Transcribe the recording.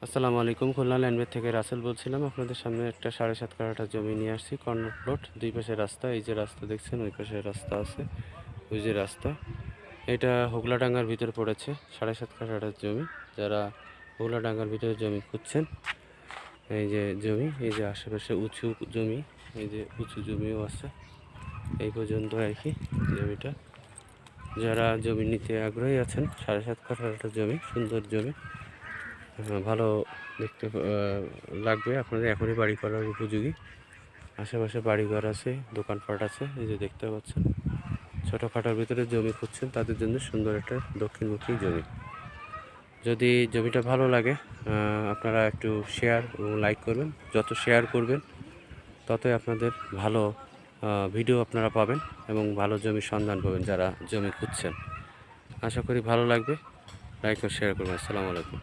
আসসালামু আলাইকুম। খুলনা ল্যান্ডবেড থেকে রাসেল বলছিলাম। আপনাদের সামনে একটা 7.5 কাঠা জমি নিয়ে আসছি, কর্নার প্লট, দুই পাশে রাস্তা। এই যে রাস্তা দেখছেন, ওই পাশে রাস্তা আছে, ওই যে রাস্তা। এটা হোগলাডাঙ্গার ভিতরে পড়েছে, 7.5 কাঠার জমি। যারা হোগলাডাঙ্গার ভিতরে জমি খুঁজছেন, এই যে জমি, এই যে আশেপাশে উঁচু জমি, এই যে উঁচু জমিও আছে। এই পর্যন্ত আর কি জমিটা। যারা জমি নিতে আগ্রহী আছেন, 7.5 কাঠার একটা জমি, সুন্দর জমি, ভালো দেখতে লাগবে আপনাদের। এখনই বাড়ি করার উপযোগী। আশেপাশে বাড়িঘর আছে, দোকানপাট আছে। এই যে দেখতে পাচ্ছেন, ছোটোখাটোর ভিতরে জমি খুঁজছেন তাদের জন্য সুন্দর একটা দক্ষিণমুখী জমি। যদি জমিটা ভালো লাগে, আপনারা একটু শেয়ার এবং লাইক করবেন। যত শেয়ার করবেন ততই আপনাদের ভালো ভিডিও আপনারা পাবেন এবং ভালো জমির সন্ধান পাবেন যারা জমি খুঁজছেন। আশা করি ভালো লাগবে। লাইক ও শেয়ার করবেন। আসসালামু আলাইকুম।